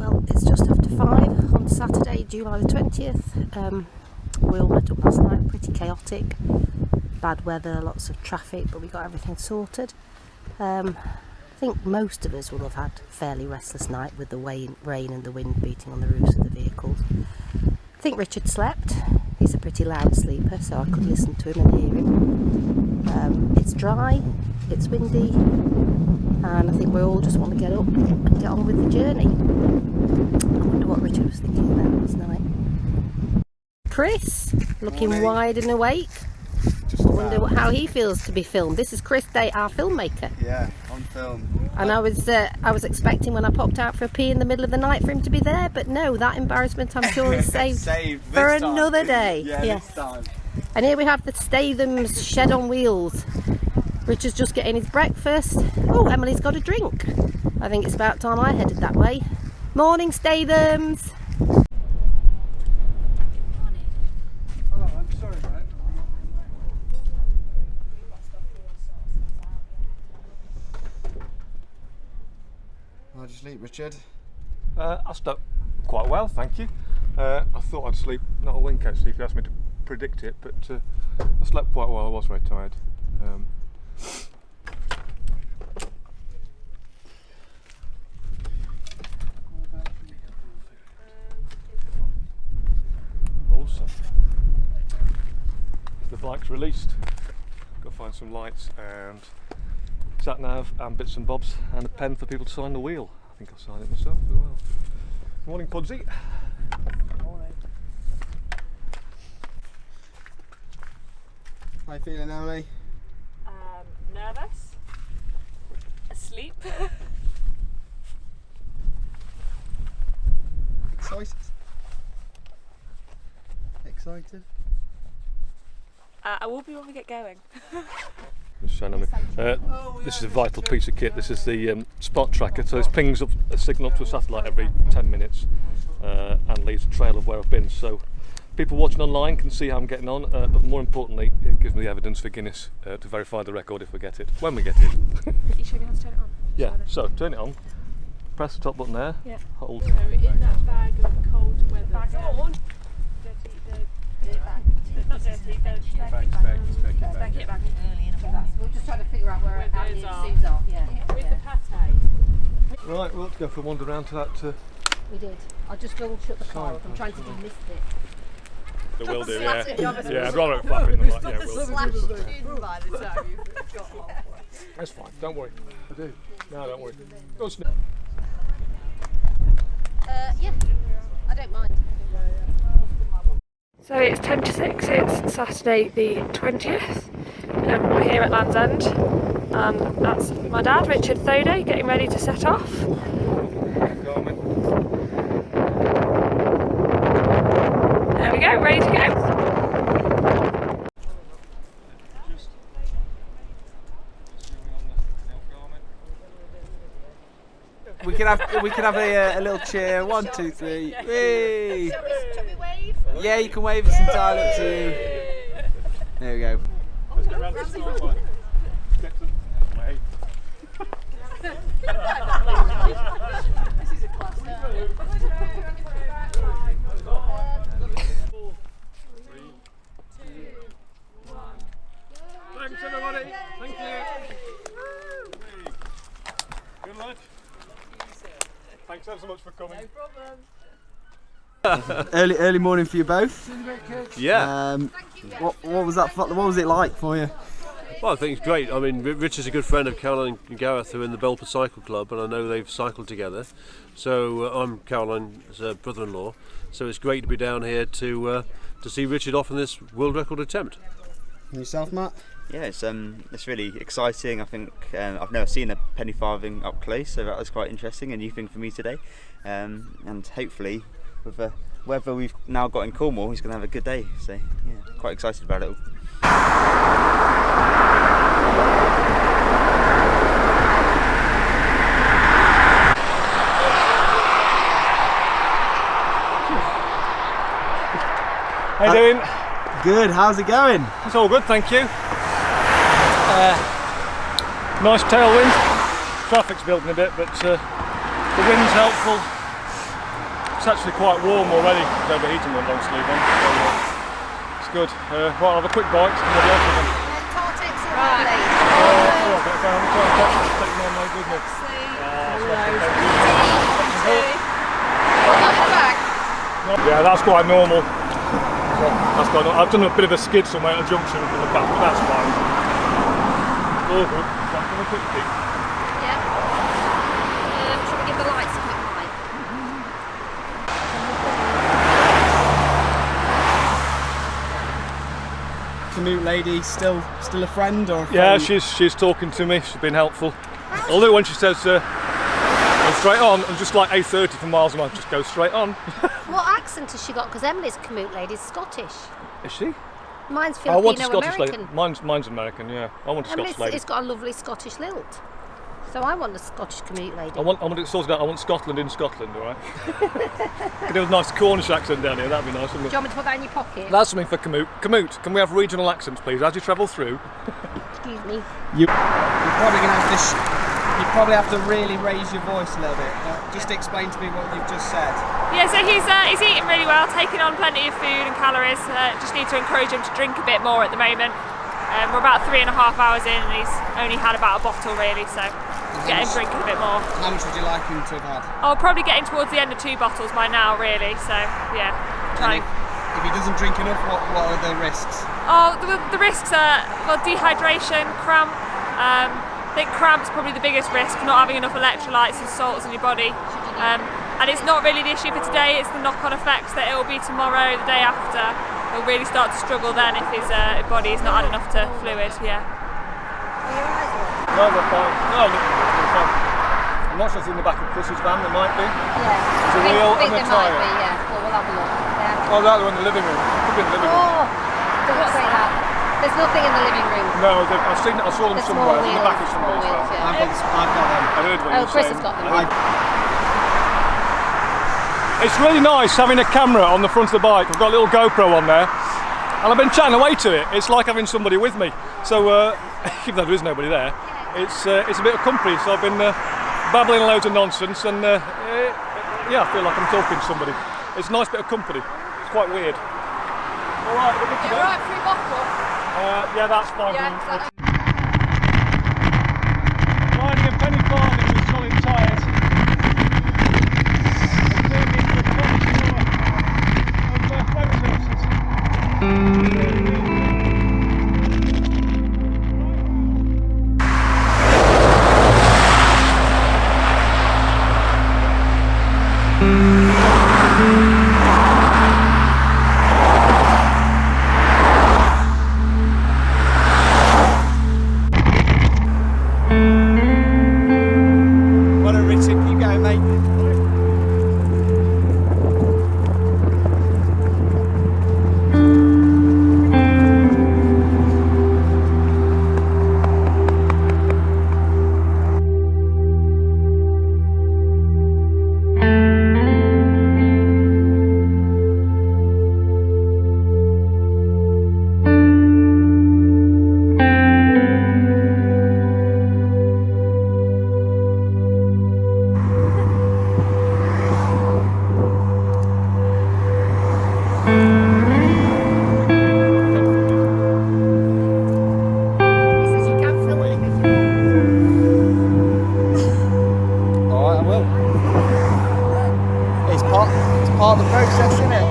Well, it's just after 5 on Saturday, July the 20th. We all met up last night, pretty chaotic, bad weather, lots of traffic, but we got everything sorted. I think most of us will have had a fairly restless night with the rain and the wind beating on the roofs of the vehicles. I think Richard slept. He's a pretty loud sleeper, so I could listen to him and hear him. It's dry, it's windy, and I think we all just want to get up and get on with the journey. I wonder what Richard was thinking about last night. Chris, looking Morning. wide and awake. I wonder how he feels to be filmed. This is Chris Day, our filmmaker. Yeah, on film. And I was expecting when I popped out for a pee in the middle of the night for him to be there, but no, that embarrassment I'm sure is saved for another day. Yeah, yes. This time. And here we have the Statham's shed on wheels. Richard's just getting his breakfast. Oh, Emily's got a drink. I think it's about time I headed that way. Morning, Statham's. Oh, I'm sorry, mate. How'd you sleep, Richard? I slept quite well, thank you. I thought I'd sleep, not a wink actually, if you asked me to predict it, but I slept quite well. I was very tired. Also, the bike's released. Got to find some lights and sat nav and bits and bobs and a pen for people to sign the wheel. I think I'll sign it myself as well. Morning, Pudsey. Morning. How you feeling, Emily? Nervous, asleep. Excited? Excited? I will be when we get going. This is a vital piece of kit. This is the spot tracker, so it pings up a signal up to a satellite every 10 minutes and leaves a trail of where I've been. So people watching online can see how I'm getting on, but more importantly, it gives me the evidence for Guinness to verify the record if we get it, when we get it. You showing me how to turn it on? Yeah, so turn it on, press the top button there, yeah. Hold. So in that bag of cold weather, bag on. Dirty bag. Not dirty, the bag. We're just trying to figure out where those are. Sue's are. Yeah. With the pate. Right, we'll go for a wander around to that. We did. I'll just go and shut the car up. I'm trying to delist it. They will do, yeah. Slap it on. Yeah, I'd rather it flapping than that. Yeah, we'll. Slash in by the time you've got halfway. That's fine, don't worry. I do. No, don't worry. Go sniff. Yeah, I don't mind. So it's 10 to 6, it's Saturday the 20th. We're here at Land's End, and that's my dad, Richard Thoday, getting ready to set off. There we go, ready to go. We can have a little cheer. 1, 2, 3. Whee! Shall we wave? Yeah, you can wave us entirely up to you. There we go. Let's get round to the start line. Get to the way. This is a class. 3, 2, 1. Thanks everybody. Thank you. Good luck. Thanks ever so much for coming. No problem. Early morning for you both. Yeah. What was that? What was it like for you? Well, I think it's great. I mean, Rich is a good friend of Caroline and Gareth, who are in the Belper Cycle Club, and I know they've cycled together. So I'm Caroline's brother-in-law. So it's great to be down here to see Richard off in this world record attempt. And yourself, Matt? Yeah, it's really exciting. I think I've never seen a penny farthing up close, so that was quite interesting, a new thing for me today. And hopefully, with the weather we've now got in Cornwall, he's going to have a good day. So yeah, quite excited about it all. How you doing? Good. How's it going? It's all good, thank you. Nice tailwind. Traffic's building a bit, but the wind's helpful. it's actually quite warm already. It's overheating with long sleeve on. So, it's good. Right, I'll have a quick bite and we'll be off again. Tartex or Adelaide? Oh, better go on the Tartex. It's taking on my goodness. Yeah, that's quite normal. That's quite normal. I've done a bit of a skid somewhere at a junction in the back, but that's fine. All good. Have a quick peek. Yeah. Should we give the lights a quick light? Commute lady, still a friend or a friend? Yeah, she's talking to me. She's been helpful. Although when she says go straight on, and just like A30 for miles a mile, just go straight on. What accent has she got? Because Emily's commute lady's Scottish. Is she? Mine's I want a Filipino Scottish lady. American. Mine's American. Yeah, I want a Scottish lady. It's got a lovely Scottish lilt. So I want a Scottish commute lady. I want it sorted out. I want Scotland in Scotland, all right? Could have a nice Cornish accent down here. That'd be nice, wouldn't it? Do you want me to put that in your pocket? That's something for commute. Commute. Can we have regional accents, please, as you travel through? Excuse me. You're probably going to have to. You probably have to really raise your voice a little bit. Just explain to me what you've just said. Yeah, so he's eating really well, taking on plenty of food and calories. Just need to encourage him to drink a bit more at the moment. We're about 3.5 hours in and he's only had about a bottle really, so get him drinking a bit more. How much would you like him to have had? Oh, probably getting towards the end of 2 bottles by now really, so yeah. And if he doesn't drink enough, what are the risks? Oh, the risks are, well, dehydration, cramp. I think cramp's probably the biggest risk, not having enough electrolytes and salts in your body. And it's not really the issue for today, it's the knock-on effects that it will be tomorrow, the day after. He'll really start to struggle then if his body is not had enough fluid, yeah. No, they're fine. No, they're fine. I'm not sure if it's in the back of Chris's van, there might be. Yeah. It's a wheel and a tyre. Yeah. Well, we'll have a look. Yeah. Oh, that one in the living room. Could be in the living room. Oh, don't say that. There's nothing in the living room. No, I saw them somewhere, in the back of somebody's van. Yeah. I've got them. I heard what you were Chris saying. has got them. It's really nice having a camera on the front of the bike. I've got a little GoPro on there and I've been chatting away to it. It's like having somebody with me. So even though there is nobody there, it's a bit of company. So I've been babbling loads of nonsense and yeah, I feel like I'm talking to somebody. It's a nice bit of company. It's quite weird. Alright, we're good to go. Right, 3 bottles? Yeah, that's fine. Yeah, Riding a penny farthing with solid tyres. part of the process, isn't it?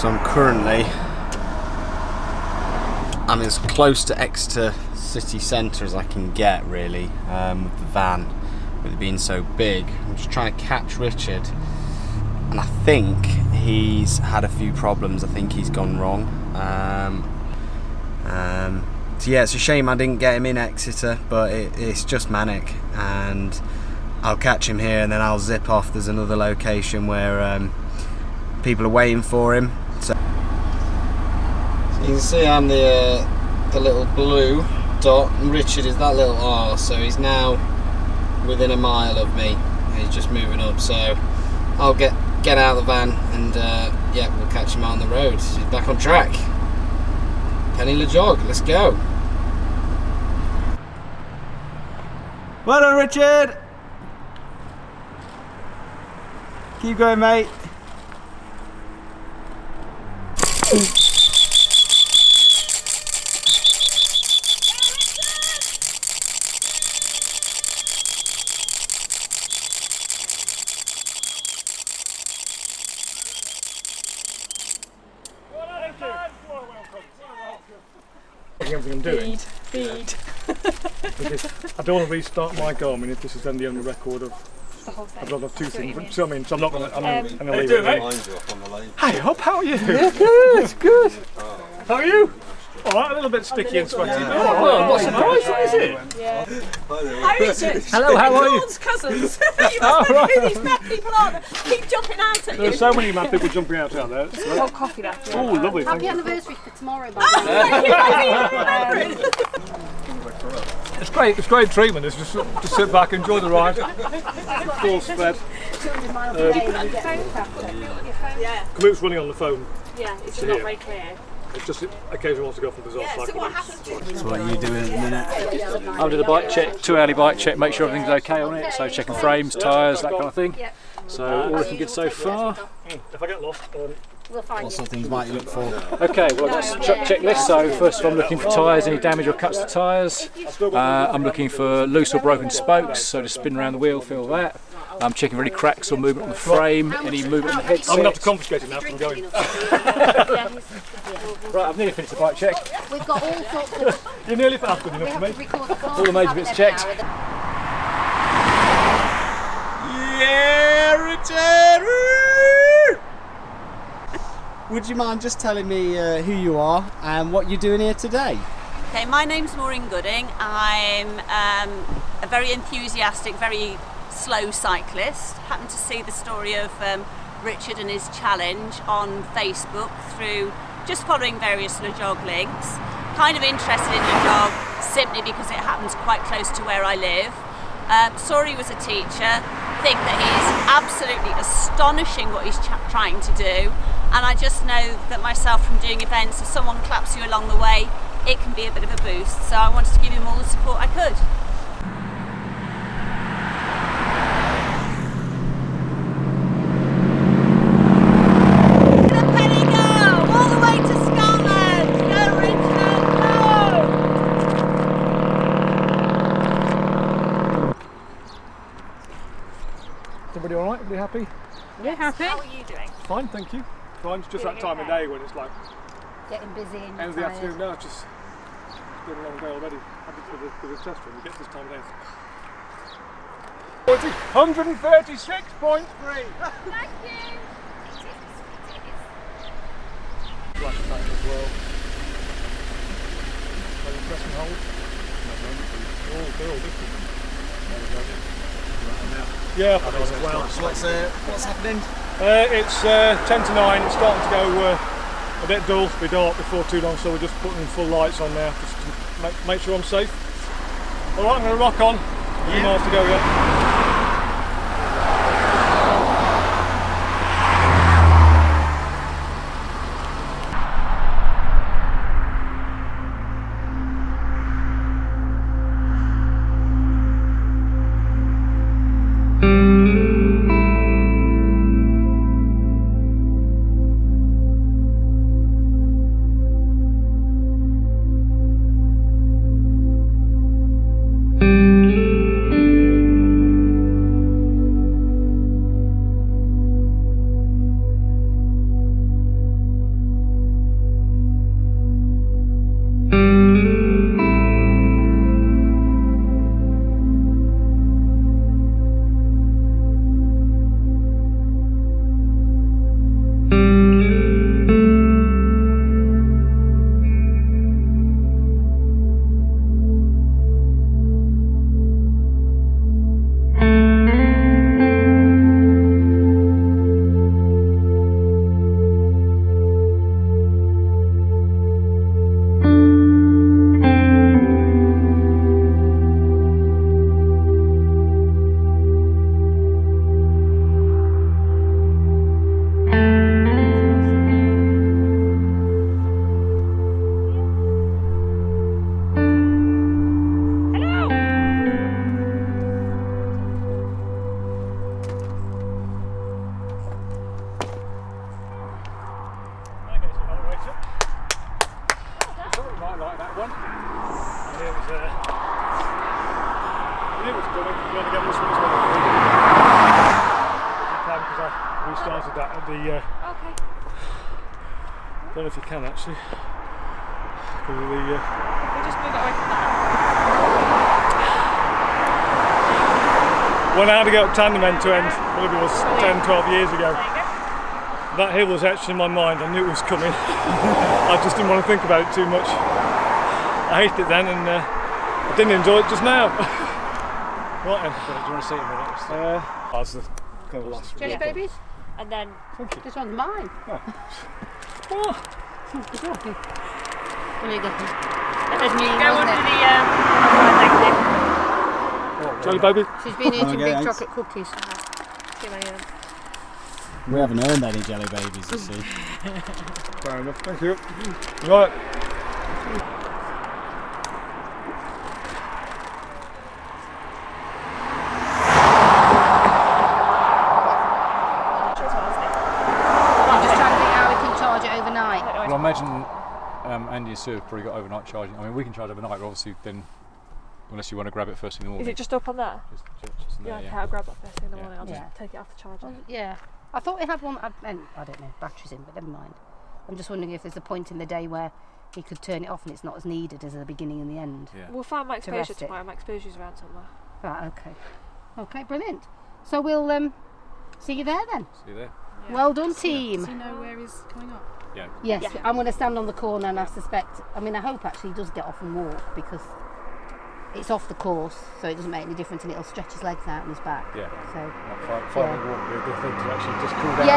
So I'm as close to Exeter city centre as I can get, really, with the van, with it being so big. I'm just trying to catch Richard and I think he's had a few problems. I think he's gone wrong. So yeah, it's a shame I didn't get him in Exeter, but it's just manic, and I'll catch him here and then I'll zip off. There's another location where people are waiting for him. So you can see I'm the little blue dot, and Richard is that little R, so he's now within a mile of me. He's just moving up, so I'll get out of the van and yeah, we'll catch him out on the road. He's back on track. Penny LEJOG, let's go. Well done, Richard. Keep going, mate. Everything I'm doing. Feed. Because I don't want to restart my Garmin if this is then the only record of. The whole thing. I'd rather have two things. So I mean, so I'm not going to. I'm going to How leave you it. doing, Hey, Hop, how are you? Yeah, good, good. How are you? All right, a little bit sticky and sweaty. Yeah. Oh, well, what surprising is it? Yeah. Hi Richard. Hello, how are you? Dawn's cousins. You must know who these mad people are that keep jumping out at you. There's so many mad people jumping out there. Oh, coffee that. Oh, lovely. Thank Happy you. anniversary for tomorrow, by Oh, the way. thank you. I didn't remember it. It's great. It's great treatment. It's just to sit back, enjoy the ride. Full spread. 200 miles a day and you get looked after. Yeah. Camute's running on the phone. Yeah, it's To not here. very clear. It's just occasionally wants to go for bizarre Yeah, so cycle. what happens to So what are you doing at the minute? I'll do the bike check, 2 hourly bike check, make sure everything's okay on it, so checking frames, tyres, that kind of thing. So all looking good so far. If I get lost, We'll find What you. sort of things might you look for? Okay, well that's checklist. So first of all I'm looking for tyres, any damage or cuts to tyres. I'm looking for loose or broken spokes, so just spin around the wheel, feel that. I'm checking for any cracks or movement on the frame, any movement on the headset. I'm going to have to confiscate it now because I'm going. Right, I've nearly finished the bike check. We've got all sorts of. You're nearly fast good We enough for have to me. record the cars. All the major bits checked. Yeah, Richard! Woo! Would you mind just telling me who you are and what you're doing here today? Okay, my name's Maureen Gooding. I'm a very enthusiastic, very slow cyclist. Happened to see the story of Richard and his challenge on Facebook through just following various LEJOG links. Kind of interested in LEJOG simply because it happens quite close to where I live. Saw he was a teacher, think that he's absolutely astonishing what he's trying to do, and I just know that myself from doing events, if someone claps you along the way, it can be a bit of a boost, so I wanted to give him all the support I could. Let Penny go! All the way to Scotland! Go Richard, go! Everybody all right? Everybody happy? We're happy. How are you doing? Fine, thank you. Fine. It's just that time of day when it's like Getting busy and end of the tired. afternoon now. It's just it's been a long day already. Happy for the test run. We get this time of day. 136.3. Thank you. Flash back as well. Are you press and hold? Oh, they're all different. There we go. Yeah, I as well. So what's happening? It's 10 to 9. It's starting to go a bit dull, be dark before too long, so we're just putting full lights on now just to make sure I'm safe. All right, I'm going to rock on. A few miles to go yet. knew it was coming. You want to get this one as well. Because I restarted that at the. Okay. Don't know if you can actually. Because of the. We just move it away from that. When I had to go up tandem end to end, maybe it was 10, 12 years ago. There you go. That hill was actually in my mind. I knew it was coming. I just didn't want to think about it too much. I hated it then, and I didn't enjoy it just now. Right then. Do you want to see it a minute? That's the kind of last Jelly one. babies? And then This one's mine. Oh. Will you go? and then you go wasn't under it? the Jelly baby. She's been eating Okay, big thanks. chocolate cookies. too many of them. We haven't earned any jelly babies, you see. Fair enough, thank you. Right. I'm just trying to think how we can charge it overnight. Well, I imagine Andy and Sue have probably got overnight charging. I mean, we can charge overnight, but obviously then, unless you want to grab it first thing in the morning. Is it just up on there? Just in there, Yeah, okay, I'll grab that first thing in the Yeah. morning. I'll Yeah. just take it off the charger. Yeah. I thought it had one, I don't know, batteries in, but never mind. I'm just wondering if there's a point in the day where he could turn it off and it's not as needed as the beginning and the end. Yeah. We'll find my To exposure rest it. tomorrow. My exposure's around somewhere. Right, okay. Okay, brilliant. So we'll see you there then. See you there. Well done, team. Does he know where he's coming up? Yeah. Yes, Yeah. I'm going to stand on the corner and I suspect, I hope actually he does get off and walk because it's off the course, so it doesn't make any difference and it'll stretch his legs out and his back. Yeah. So, Finding walk would be a good thing to actually just cool down.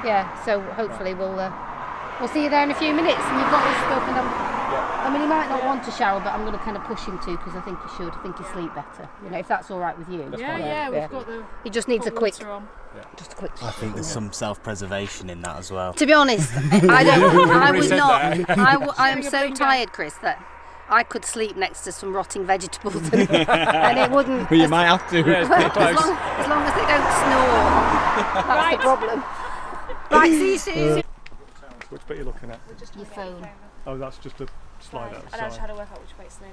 yeah. So hopefully we'll see you there in a few minutes and you've got this stuff and he might not want to shower, but I'm going to kind of push him to because I think he should. I think he'll sleep better. You know, if that's all right with you. We've got the He just needs a hot quick, water on. just a quick. I think there's some self-preservation in that as well. To be honest, I don't. I would not. I am so tired, Chris, that I could sleep next to some rotting vegetables and it wouldn't. Well, you might have to. As long as they don't snore, that's the problem. Right, see you soon. Which bit are you looking at? Your phone. Oh, that's just a slide out the And I just side. had to work out which way it's slid.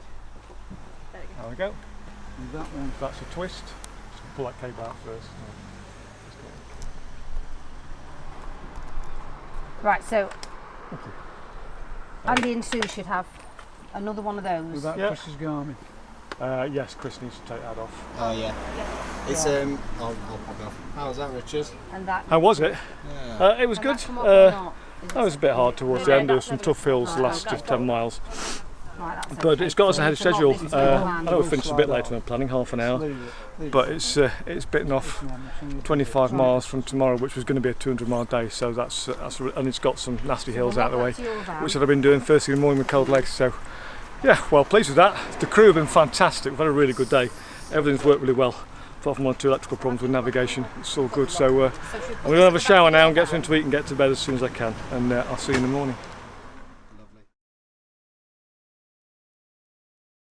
There we go. There we go. And that one, that's a twist. Just pull that cable out first. Right, so Andy and Sue should have another one of those. Yeah. Chris's Garmin? Yes, Chris needs to take that off. Oh yeah. It's I'll pop off. How was that, Richard? And that. How was it? Yeah. It was Can good. that come off or not? That was a bit hard towards the end. There were some tough hills the last 10 miles. Right, that's But okay. it's got us ahead of So schedule. this is the plan. I know we finished a bit later than planning, half an hour. But it's bitten off 25 miles from tomorrow, which was going to be a 200-mile day. So that's and it's got some nasty hills out of the way, which I've been doing first thing in the morning with cold legs. So yeah, well pleased with that. The crew have been fantastic. We've had a really good day. Everything's worked really well. Apart from 1 or 2 electrical problems with navigation, it's all good. So I'm going to have a shower now and get something to eat and get to bed as soon as I can. And I'll see you in the morning.